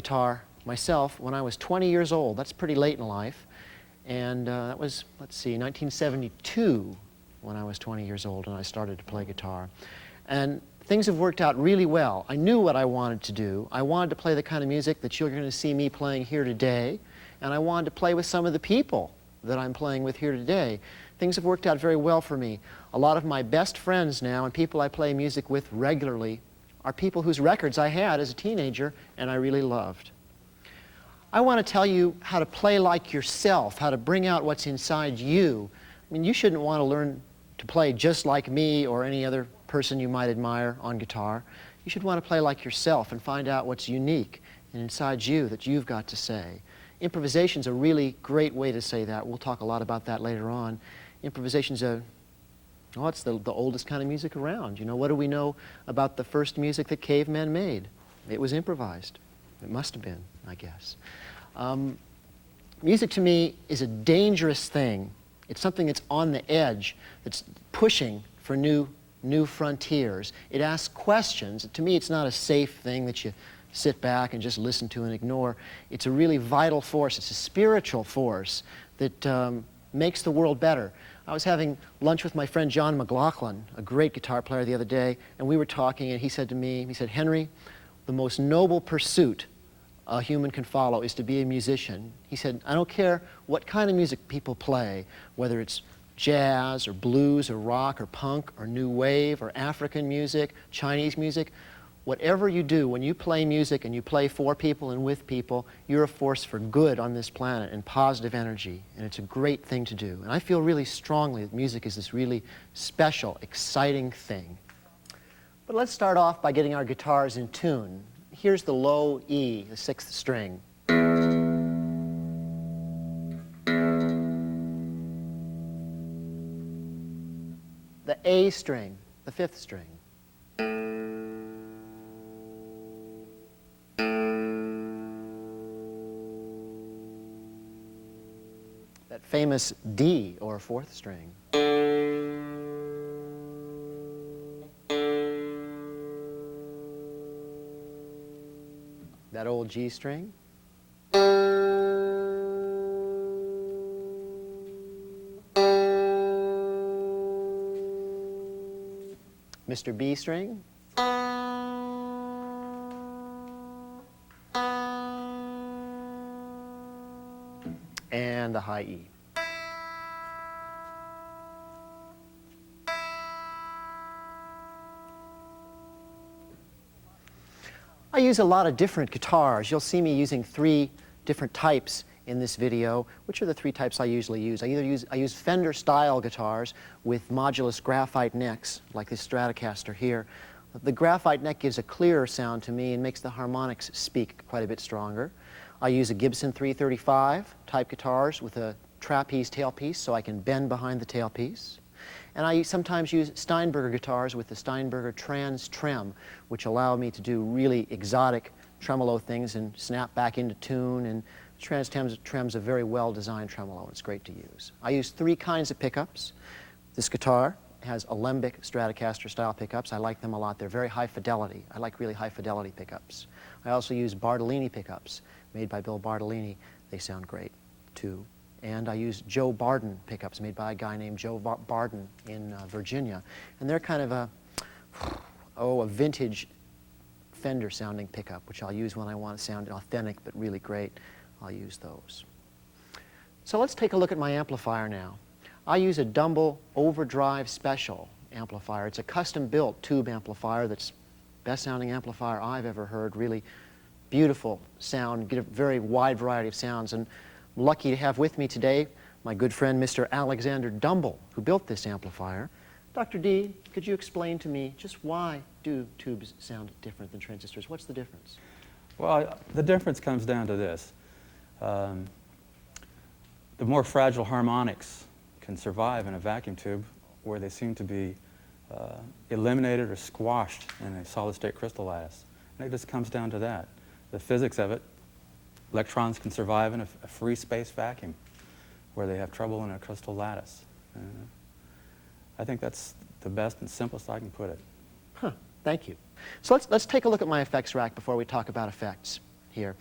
Guitar myself when I was 20 years old. That's pretty late in life. And that was, let's see, 1972 when I was 20 years old and I started to play guitar. And things have worked out really well. I knew what I wanted to do. I wanted to play the kind of music that you're going to see me playing here today, and I wanted to play with some of the people that I'm playing with here today. Things have worked out very well for me. A lot of my best friends now and people I play music with regularly are people whose records I had as a teenager and I really loved. I want to tell you how to play like yourself, how to bring out what's inside you. I mean, you shouldn't want to learn to play just like me or any other person you might admire on guitar. You should want to play like yourself and find out what's unique and inside you that you've got to say. Improvisation's a really great way to say that. We'll talk a lot about that later on. Improvisation's it's the oldest kind of music around. You know, what do we know about the first music that cavemen made? It was improvised. It must have been, I guess. Music to me is a dangerous thing. It's something that's on the edge, that's pushing for new frontiers. It asks questions. To me, it's not a safe thing that you sit back and just listen to and ignore. It's a really vital force. It's a spiritual force that makes the world better. I was having lunch with my friend John McLaughlin, a great guitar player, the other day, and we were talking, and he said to me, he said, "Henry, the most noble pursuit a human can follow is to be a musician." He said, "I don't care what kind of music people play, whether it's jazz or blues or rock or punk or new wave or African music, Chinese music. Whatever you do, when you play music and you play for people and with people, you're a force for good on this planet and positive energy, and it's a great thing to do." And I feel really strongly that music is this really special, exciting thing. But let's start off by getting our guitars in tune. Here's the low E, the 6th string. The A string, the 5th string. That famous D, or 4th string. That old G string. Mr. B string. And the high E. I use a lot of different guitars. You'll see me using 3 different types in this video. Which are the 3 types I usually use? I use Fender style guitars with modulus graphite necks, like this Stratocaster here. The graphite neck gives a clearer sound to me and makes the harmonics speak quite a bit stronger. I use a Gibson 335 type guitars with a trapeze tailpiece so I can bend behind the tailpiece. And I sometimes use Steinberger guitars with the Steinberger Trans Trem, which allow me to do really exotic tremolo things and snap back into tune. And Trans Trem's a very well-designed tremolo. It's great to use. I use 3 kinds of pickups. This guitar has alembic Stratocaster style pickups. I like them a lot. They're very high fidelity. I like really high fidelity pickups. I also use Bartolini pickups made by Bill Bartolini. They sound great too. And I use Joe Barden pickups made by a guy named Joe Barden in Virginia. And they're kind of a vintage Fender sounding pickup, which I'll use when I want to sound authentic but really great. I'll use those. So let's take a look at my amplifier now. I use a Dumble Overdrive Special amplifier. It's a custom-built tube amplifier that's best sounding amplifier I've ever heard. Really beautiful sound, get a very wide variety of sounds. And I'm lucky to have with me today my good friend Mr. Alexander Dumble, who built this amplifier. Dr. D, could you explain to me just why do tubes sound different than transistors? What's the difference? Well, the difference comes down to this. The more fragile harmonics can survive in a vacuum tube where they seem to be eliminated or squashed in a solid-state crystal lattice. And it just comes down to that. The physics of it. Electrons can survive in a free space vacuum where they have trouble in a crystal lattice. I think that's the best and simplest I can put it. Huh, thank you. So let's take a look at my effects rack before we talk about effects. here.